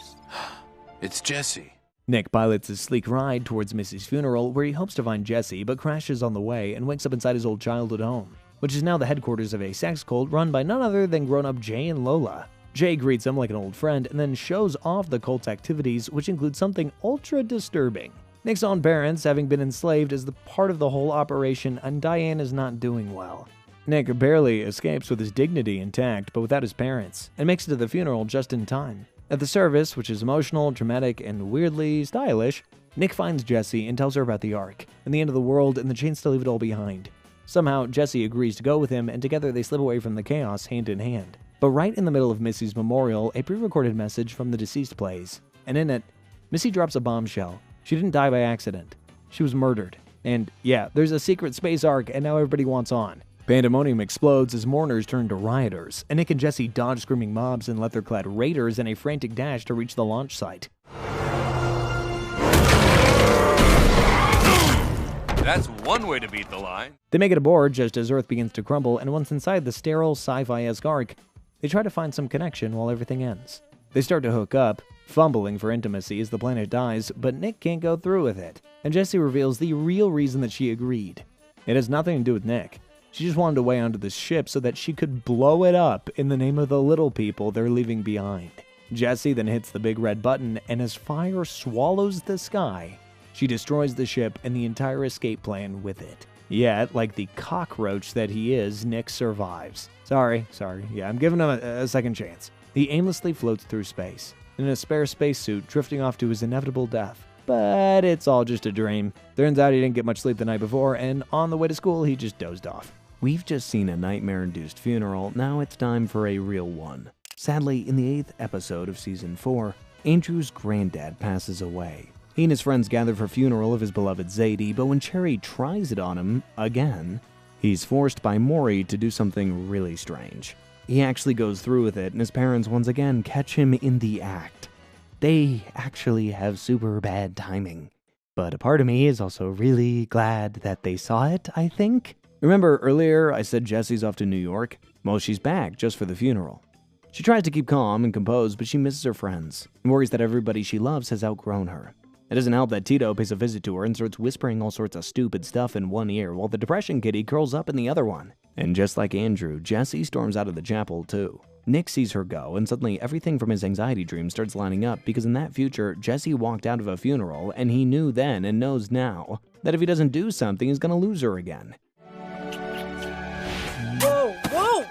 [SPEAKER 3] It's Jessie.
[SPEAKER 1] Nick pilots his sleek ride towards Missy's funeral, where he hopes to find Jessie, but crashes on the way and wakes up inside his old childhood home, which is now the headquarters of a sex cult run by none other than grown-up Jay and Lola. Jay greets him like an old friend and then shows off the cult's activities, which include something ultra-disturbing. Nick's own parents having been enslaved as the part of the whole operation, and Diane is not doing well. Nick barely escapes with his dignity intact, but without his parents, and makes it to the funeral just in time. At the service, which is emotional, dramatic, and weirdly stylish, Nick finds Jessie and tells her about the Ark, and the end of the world, and the chance to leave it all behind. Somehow, Jessie agrees to go with him, and together they slip away from the chaos hand in hand. But right in the middle of Missy's memorial, a pre-recorded message from the deceased plays, and in it, Missy drops a bombshell. She didn't die by accident. She was murdered. And yeah, there's a secret space ark, and now everybody wants on. Pandemonium explodes as mourners turn to rioters, and Nick and Jessie dodge screaming mobs and leather-clad raiders in a frantic dash to reach the launch site.
[SPEAKER 8] That's one way to beat the line.
[SPEAKER 1] They make it aboard just as Earth begins to crumble, and once inside the sterile, sci-fi-esque ark, they try to find some connection while everything ends. They start to hook up, fumbling for intimacy as the planet dies, but Nick can't go through with it, and Jessie reveals the real reason that she agreed. It has nothing to do with Nick. She just wanted to weigh onto the ship so that she could blow it up in the name of the little people they're leaving behind. Jessie then hits the big red button, and as fire swallows the sky, She destroys the ship and the entire escape plan with it. Yet, like the cockroach that he is, Nick survives. Sorry, yeah, I'm giving him a second chance. He aimlessly floats through space, in a spare spacesuit, drifting off to his inevitable death. But it's all just a dream. Turns out he didn't get much sleep the night before, and on the way to school, he just dozed off. We've just seen a nightmare-induced funeral, now it's time for a real one. Sadly, in the 8th episode of Season 4, Andrew's granddad passes away. He and his friends gather for funeral of his beloved Zadie, but when Cherry tries it on him again, he's forced by Maury to do something really strange. He actually goes through with it, and his parents once again catch him in the act. They actually have super bad timing. But a part of me is also really glad that they saw it, I think. Remember earlier I said Jesse's off to New York? Well, she's back just for the funeral. She tries to keep calm and composed, but she misses her friends and worries that everybody she loves has outgrown her. It doesn't help that Tito pays a visit to her and starts whispering all sorts of stupid stuff in one ear while the depression kitty curls up in the other one. And just like Andrew, Jesse storms out of the chapel too. Nick sees her go, and suddenly everything from his anxiety dream starts lining up because in that future, Jesse walked out of a funeral and he knew then and knows now that if he doesn't do something, he's gonna lose her again.
[SPEAKER 2] Whoa,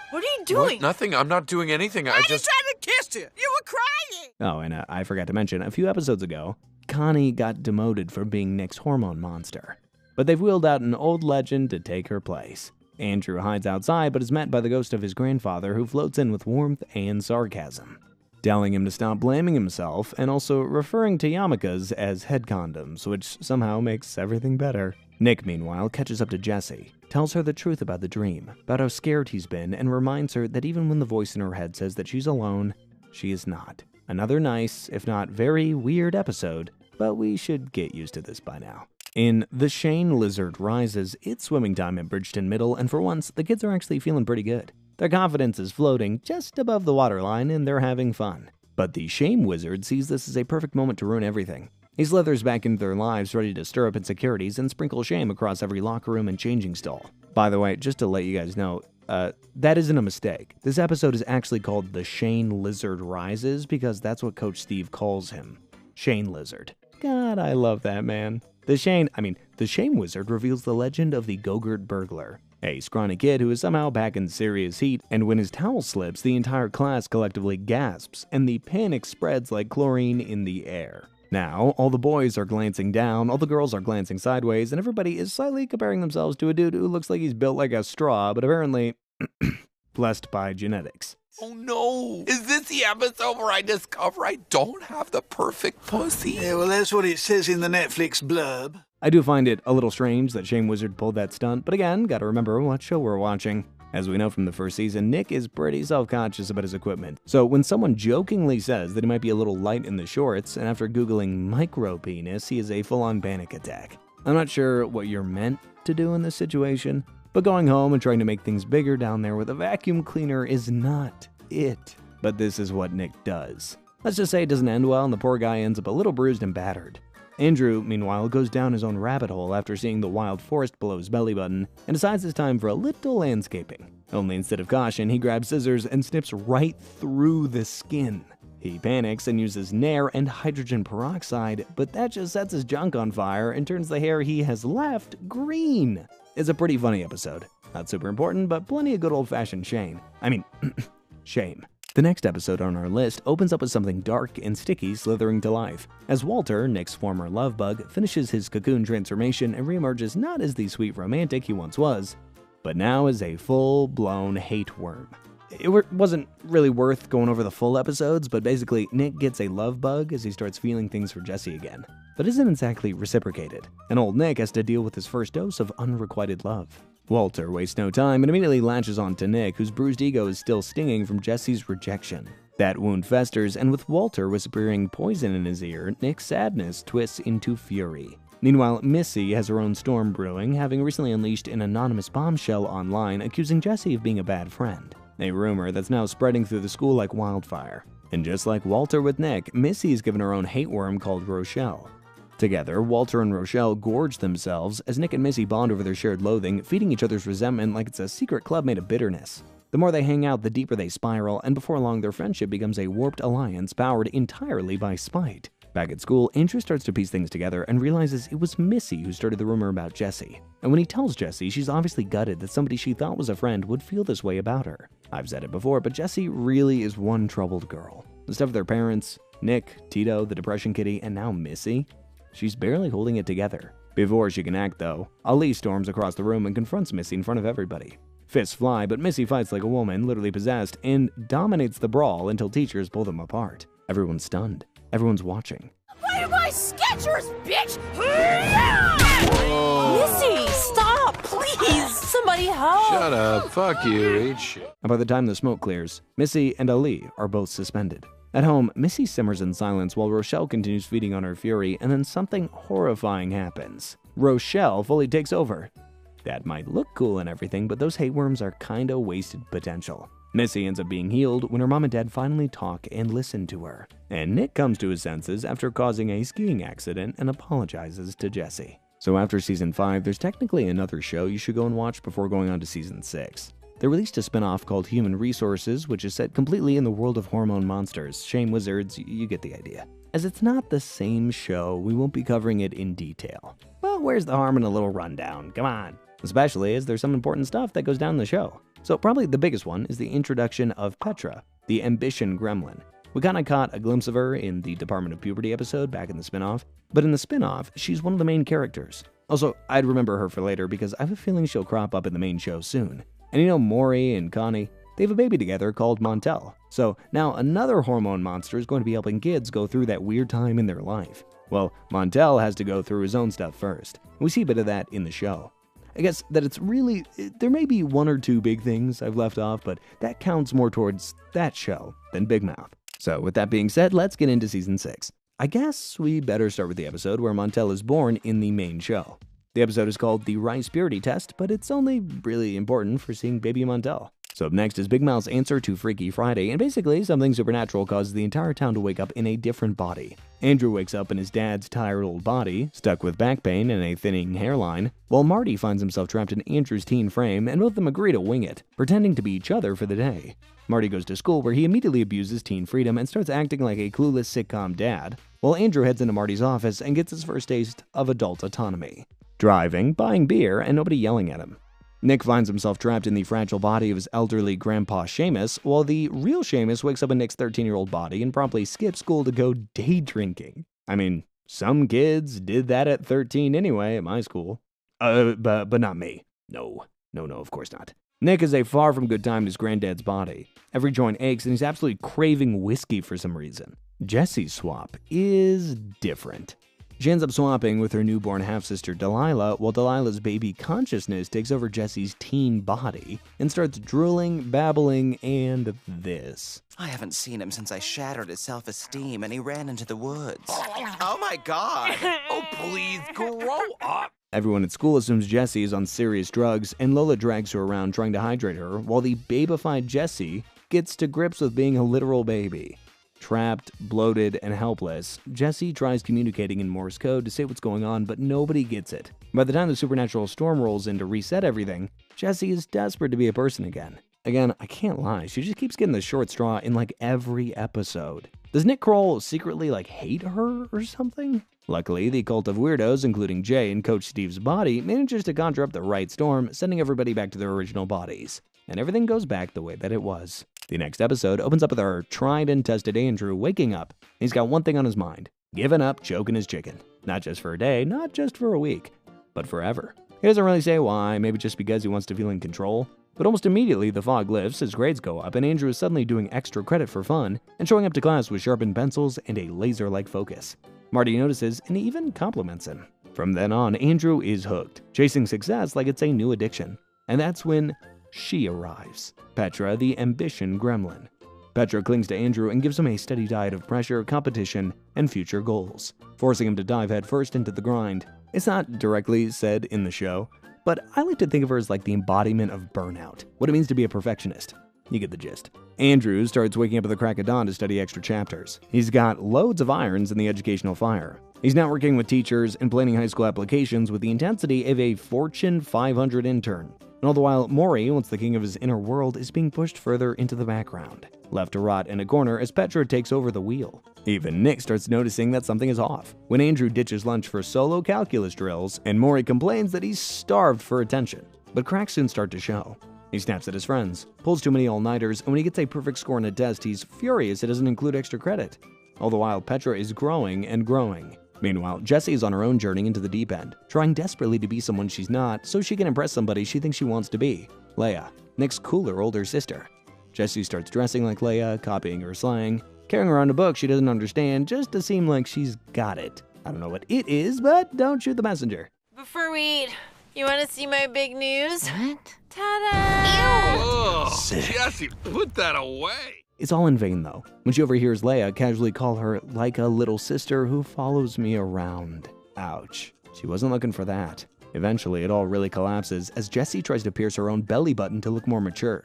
[SPEAKER 2] what are you doing?
[SPEAKER 3] What? Nothing, I'm not doing anything,
[SPEAKER 2] I just tried to kiss you. You were crying.
[SPEAKER 1] Oh, and I forgot to mention, a few episodes ago, Connie got demoted for being Nick's hormone monster. But they've wheeled out an old legend to take her place. Andrew hides outside but is met by the ghost of his grandfather who floats in with warmth and sarcasm, telling him to stop blaming himself and also referring to yarmulkes as head condoms, which somehow makes everything better. Nick, meanwhile, catches up to Jessie, tells her the truth about the dream, about how scared he's been, and reminds her that even when the voice in her head says that she's alone, she is not. Another nice, if not very weird episode, but we should get used to this by now. In The Shane Lizard Rises, it's swimming time at Bridgeton Middle, and for once, the kids are actually feeling pretty good. Their confidence is floating just above the waterline, and they're having fun. But the Shame Wizard sees this as a perfect moment to ruin everything. He slithers back into their lives, ready to stir up insecurities and sprinkle shame across every locker room and changing stall. By the way, just to let you guys know, that isn't a mistake. This episode is actually called The Shane Lizard Rises because that's what Coach Steve calls him. Shane Lizard. God, I love that man. The Shame Wizard reveals the legend of the Go-Gurt burglar, a scrawny kid who is somehow back in serious heat, and when his towel slips, the entire class collectively gasps, and the panic spreads like chlorine in the air. Now, all the boys are glancing down, all the girls are glancing sideways, and everybody is slightly comparing themselves to a dude who looks like he's built like a straw, but apparently blessed by genetics.
[SPEAKER 3] Oh no! Is this the episode where I discover I don't have the perfect pussy?
[SPEAKER 15] Yeah, well, that's what it says in the Netflix blurb.
[SPEAKER 1] I do find it a little strange that Shame Wizard pulled that stunt, but again, gotta remember what show we're watching. As we know from the first season, Nick is pretty self-conscious about his equipment. So when someone jokingly says that he might be a little light in the shorts, and after Googling micro-penis, he has a full-on panic attack. I'm not sure what you're meant to do in this situation, but going home and trying to make things bigger down there with a vacuum cleaner is not it. But this is what Nick does. Let's just say it doesn't end well and the poor guy ends up a little bruised and battered. Andrew, meanwhile, goes down his own rabbit hole after seeing the wild forest below his belly button and decides it's time for a little landscaping. Only instead of caution, he grabs scissors and snips right through the skin. He panics and uses Nair and hydrogen peroxide, but that just sets his junk on fire and turns the hair he has left green. It's a pretty funny episode. Not super important, but plenty of good old-fashioned shame. The next episode on our list opens up with something dark and sticky slithering to life, as Walter, Nick's former love bug, finishes his cocoon transformation and reemerges not as the sweet romantic he once was, but now as a full-blown hate worm. It wasn't really worth going over the full episodes, but basically Nick gets a love bug as he starts feeling things for Jesse again. But isn't exactly reciprocated, and old Nick has to deal with his first dose of unrequited love. Walter wastes no time and immediately latches on to Nick, whose bruised ego is still stinging from Jesse's rejection. That wound festers, and with Walter whispering poison in his ear, Nick's sadness twists into fury. Meanwhile, Missy has her own storm brewing, having recently unleashed an anonymous bombshell online accusing Jesse of being a bad friend. A rumor that's now spreading through the school like wildfire. And just like Walter with Nick, Missy is given her own hate worm called Rochelle. Together, Walter and Rochelle gorge themselves as Nick and Missy bond over their shared loathing, feeding each other's resentment like it's a secret club made of bitterness. The more they hang out, the deeper they spiral, and before long their friendship becomes a warped alliance powered entirely by spite. Back at school, Andrew starts to piece things together and realizes it was Missy who started the rumor about Jessie. And when he tells Jessie, she's obviously gutted that somebody she thought was a friend would feel this way about her. I've said it before, but Jessie really is one troubled girl. The stuff with her parents, Nick, Tito, the depression kitty, and now Missy. She's barely holding it together. Before she can act, though, Ali storms across the room and confronts Missy in front of everybody. Fists fly, but Missy fights like a woman, literally possessed, and dominates the brawl until teachers pull them apart. Everyone's stunned. Everyone's watching.
[SPEAKER 12] Buy my Skechers, bitch!
[SPEAKER 6] Missy, stop, please! Somebody help!
[SPEAKER 3] Shut up. Fuck you. Eat shit.
[SPEAKER 1] And by the time the smoke clears, Missy and Ali are both suspended. At home, Missy simmers in silence while Rochelle continues feeding on her fury, and then something horrifying happens. Rochelle fully takes over. That might look cool and everything, but those hate worms are kinda wasted potential. Missy ends up being healed when her mom and dad finally talk and listen to her. And Nick comes to his senses after causing a skiing accident and apologizes to Jessie. So after season 5, there's technically another show you should go and watch before going on to season 6. They released a spin-off called Human Resources, which is set completely in the world of hormone monsters. Shame wizards, you get the idea. As it's not the same show, we won't be covering it in detail. But where's the harm in a little rundown? Come on. Especially as there's some important stuff that goes down in the show. So probably the biggest one is the introduction of Petra, the ambition gremlin. We kinda caught a glimpse of her in the Department of Puberty episode back in the spin-off, but in the spin-off, she's one of the main characters. Also, I'd remember her for later because I have a feeling she'll crop up in the main show soon. And you know Maury and Connie, they have a baby together called Montel. So now another hormone monster is going to be helping kids go through that weird time in their life. Well, Montel has to go through his own stuff first. We see a bit of that in the show. I guess that it's really, there may be one or two big things I've left off, but that counts more towards that show than Big Mouth. So with that being said, let's get into season 6. I guess we better start with the episode where Montel is born in the main show. The episode is called the Rice Purity Test, but it's only really important for seeing baby Montel. So up next is Big Mouth's answer to Freaky Friday, and basically something supernatural causes the entire town to wake up in a different body. Andrew wakes up in his dad's tired old body, stuck with back pain and a thinning hairline, while Marty finds himself trapped in Andrew's teen frame, and both of them agree to wing it, pretending to be each other for the day. Marty goes to school where he immediately abuses teen freedom and starts acting like a clueless sitcom dad, while Andrew heads into Marty's office and gets his first taste of adult autonomy. Driving, buying beer, and nobody yelling at him. Nick finds himself trapped in the fragile body of his elderly grandpa Seamus, while the real Seamus wakes up in Nick's 13-year-old body and promptly skips school to go day drinking. I mean, some kids did that at 13 anyway at my school. But not me. No, of course not. Nick is a far from good time in his granddad's body. Every joint aches and he's absolutely craving whiskey for some reason. Jessie's swap is different. She ends up swapping with her newborn half-sister Delilah, while Delilah's baby consciousness takes over Jessie's teen body and starts drooling, babbling, and this.
[SPEAKER 16] I haven't seen him since I shattered his self-esteem and he ran into the woods. Oh my god!
[SPEAKER 14] Oh, please, grow up!
[SPEAKER 1] Everyone at school assumes Jessie is on serious drugs, and Lola drags her around trying to hydrate her, while the babified Jessie gets to grips with being a literal baby. Trapped, bloated, and helpless, Jessie tries communicating in Morse code to say what's going on, but nobody gets it. By the time the supernatural storm rolls in to reset everything, Jessie is desperate to be a person again. Again, I can't lie, she just keeps getting the short straw in like every episode. Does Nick Kroll secretly hate her or something? Luckily, the cult of weirdos, including Jay and Coach Steve's body, manages to conjure up the right storm, sending everybody back to their original bodies. And everything goes back the way that it was. The next episode opens up with our tried and tested Andrew waking up. He's got one thing on his mind: giving up choking his chicken. Not just for a day, not just for a week, but forever. He doesn't really say why, maybe just because he wants to feel in control. But almost immediately the fog lifts, his grades go up, and Andrew is suddenly doing extra credit for fun and showing up to class with sharpened pencils and a laser-like focus. Marty notices and even compliments him. From then on, Andrew is hooked, chasing success like it's a new addiction. And that's when she arrives. Petra, the ambition gremlin. Petra clings to Andrew and gives him a steady diet of pressure, competition, and future goals, forcing him to dive headfirst into the grind. It's not directly said in the show, but I like to think of her as like the embodiment of burnout, what it means to be a perfectionist. You get the gist. Andrew starts waking up at the crack of dawn to study extra chapters. He's got loads of irons in the educational fire. He's now working with teachers and planning high school applications with the intensity of a Fortune 500 intern. And all the while, Maury, once the king of his inner world, is being pushed further into the background, left to rot in a corner as Petra takes over the wheel. Even Nick starts noticing that something is off when Andrew ditches lunch for solo calculus drills, and Maury complains that he's starved for attention. But cracks soon start to show. He snaps at his friends, pulls too many all-nighters, and when he gets a perfect score on a test, he's furious it doesn't include extra credit. All the while, Petra is growing and growing. Meanwhile, Jessie is on her own journey into the deep end, trying desperately to be someone she's not so she can impress somebody she thinks she wants to be, Leia, Nick's cooler older sister. Jessie starts dressing like Leia, copying her slang, carrying around a book she doesn't understand just to seem like she's got it. I don't know what it is, but don't shoot the messenger.
[SPEAKER 6] Before we eat, you want to see my big news?
[SPEAKER 11] What?
[SPEAKER 6] Ta-da!
[SPEAKER 3] Oh, Jessie, put that away.
[SPEAKER 1] It's all in vain, though, when she overhears Leia casually call her like a little sister who follows me around. Ouch. She wasn't looking for that. Eventually, it all really collapses as Jessie tries to pierce her own belly button to look more mature.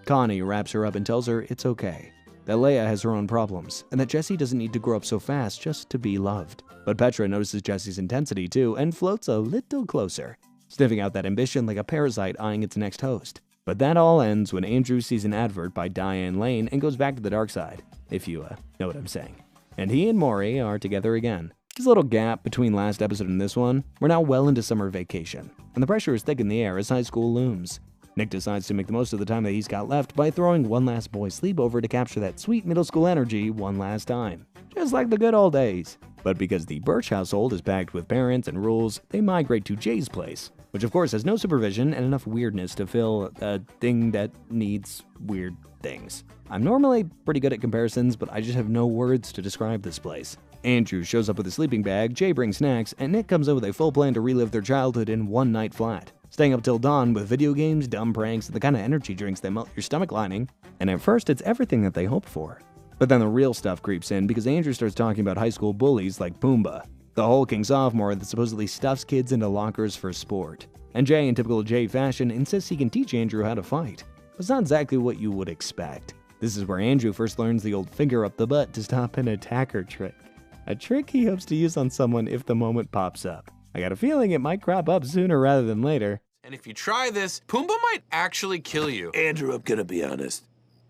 [SPEAKER 1] Connie wraps her up and tells her it's okay, that Leia has her own problems, and that Jessie doesn't need to grow up so fast just to be loved. But Petra notices Jessie's intensity too and floats a little closer, sniffing out that ambition like a parasite eyeing its next host. But that all ends when Andrew sees an advert by Diane Lane and goes back to the dark side, if you know what I'm saying. And he and Maury are together again. There's a little gap between last episode and this one. We're now well into summer vacation, and the pressure is thick in the air as high school looms. Nick decides to make the most of the time that he's got left by throwing one last boys' sleepover to capture that sweet middle school energy one last time. Just like the good old days. But because the Birch household is packed with parents and rules, they migrate to Jay's place, which of course has no supervision and enough weirdness to fill a thing that needs weird things. I'm normally pretty good at comparisons, but I just have no words to describe this place. Andrew shows up with a sleeping bag, Jay brings snacks, and Nick comes in with a full plan to relive their childhood in one night flat, staying up till dawn with video games, dumb pranks, and the kind of energy drinks that melt your stomach lining. And at first, it's everything that they hoped for. But then the real stuff creeps in because Andrew starts talking about high school bullies like Pumbaa, the hulking sophomore that supposedly stuffs kids into lockers for sport. And Jay, in typical Jay fashion, insists he can teach Andrew how to fight. It's not exactly what you would expect. This is where Andrew first learns the old finger up the butt to stop an attacker trick. A trick he hopes to use on someone if the moment pops up. I got a feeling it might crop up sooner rather than later.
[SPEAKER 3] And if you try this, Pumbaa might actually kill you.
[SPEAKER 8] Andrew, I'm gonna be honest.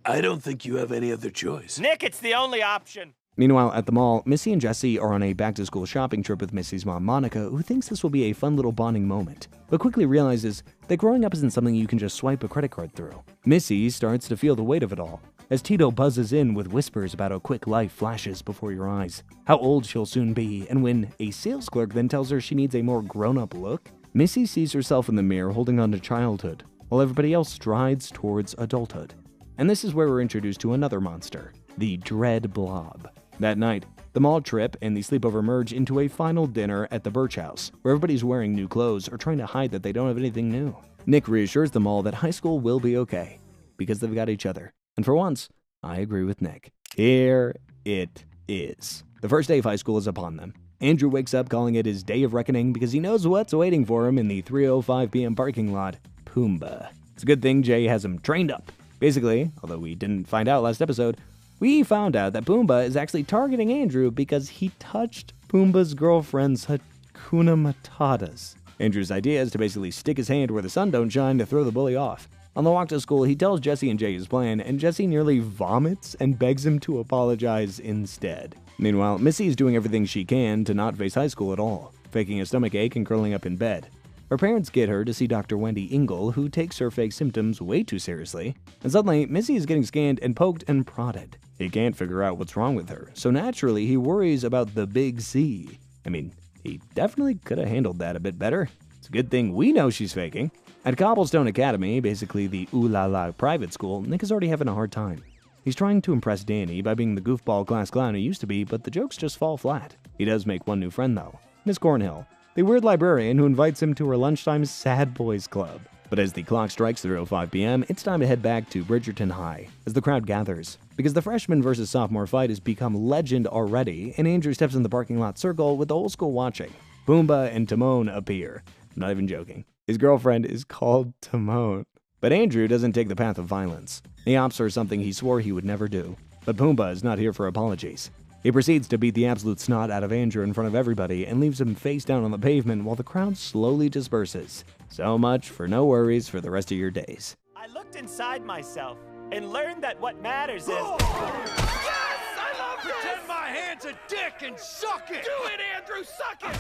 [SPEAKER 8] I don't think you have any other choice.
[SPEAKER 13] Nick, it's the only option.
[SPEAKER 1] Meanwhile, at the mall, Missy and Jessie are on a back-to-school shopping trip with Missy's mom, Monica, who thinks this will be a fun little bonding moment, but quickly realizes that growing up isn't something you can just swipe a credit card through. Missy starts to feel the weight of it all, as Tito buzzes in with whispers about how quick life flashes before your eyes, how old she'll soon be, and when a sales clerk then tells her she needs a more grown-up look, Missy sees herself in the mirror holding on to childhood, while everybody else strides towards adulthood. And this is where we're introduced to another monster, the Dread Blob. That night, the mall trip and the sleepover merge into a final dinner at the Birch house, where everybody's wearing new clothes or trying to hide that they don't have anything new. Nick reassures them all that high school will be okay, because they've got each other. And for once, I agree with Nick. Here it is. The first day of high school is upon them. Andrew wakes up calling it his day of reckoning because he knows what's waiting for him in the 3:05 p.m. parking lot, Pumbaa. It's a good thing Jay has him trained up. Basically, although we didn't find out last episode, we found out that Pumbaa is actually targeting Andrew because he touched Pumbaa's girlfriend's Hakuna Matatas. Andrew's idea is to basically stick his hand where the sun don't shine to throw the bully off. On the walk to school, he tells Jessie and Jay his plan, and Jessie nearly vomits and begs him to apologize instead. Meanwhile, Missy is doing everything she can to not face high school at all, faking a stomachache and curling up in bed. Her parents get her to see Dr. Wendy Ingle, who takes her fake symptoms way too seriously, and suddenly, Missy is getting scanned and poked and prodded. He can't figure out what's wrong with her, so naturally he worries about the big C. I mean, he definitely could have handled that a bit better. It's a good thing we know she's faking. At Cobblestone Academy, basically the ooh la la private school, Nick is already having a hard time. He's trying to impress Danny by being the goofball class clown he used to be, but the jokes just fall flat. He does make one new friend though, Miss Cornhill, the weird librarian who invites him to her lunchtime Sad Boys Club. But as the clock strikes 3:05 p.m., it's time to head back to Bridgerton High as the crowd gathers. Because the freshman versus sophomore fight has become legend already, and Andrew steps in the parking lot circle with the whole school watching. Pumbaa and Timon appear. I'm not even joking. His girlfriend is called Timon. But Andrew doesn't take the path of violence. He opts for something he swore he would never do. But Pumbaa is not here for apologies. He proceeds to beat the absolute snot out of Andrew in front of everybody and leaves him face down on the pavement while the crowd slowly disperses. So much for no worries for the rest of your days.
[SPEAKER 13] I looked inside myself and learned that what matters is...
[SPEAKER 14] Yes! I love this! Pretend my hand's a dick and suck it! Do it, Andrew! Suck it!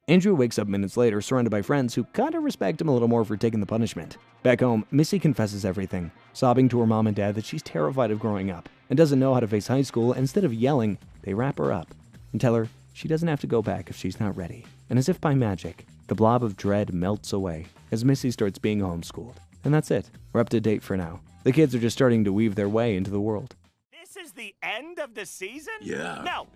[SPEAKER 1] Andrew wakes up minutes later surrounded by friends who kinda respect him a little more for taking the punishment. Back home, Missy confesses everything, sobbing to her mom and dad that she's terrified of growing up and doesn't know how to face high school. Instead of yelling, they wrap her up and tell her she doesn't have to go back if she's not ready. And as if by magic, the blob of dread melts away as Missy starts being homeschooled. And that's it. We're up to date for now. The kids are just starting to weave their way into the world.
[SPEAKER 13] This is the end of the season?
[SPEAKER 8] Yeah.
[SPEAKER 13] No.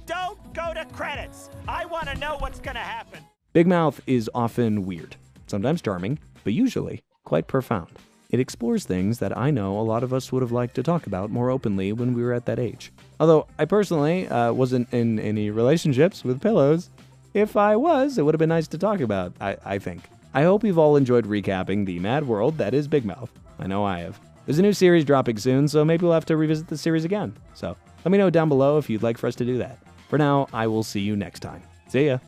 [SPEAKER 13] Don't go to credits. I want to know what's going to happen.
[SPEAKER 1] Big Mouth is often weird, sometimes charming, but usually quite profound. It explores things that I know a lot of us would have liked to talk about more openly when we were at that age. Although I personally wasn't in any relationships with pillows. If I was, it would have been nice to talk about, I think. I hope you've all enjoyed recapping the mad world that is Big Mouth. I know I have. There's a new series dropping soon, so maybe we'll have to revisit the series again. So let me know down below if you'd like for us to do that. For now, I will see you next time. See ya!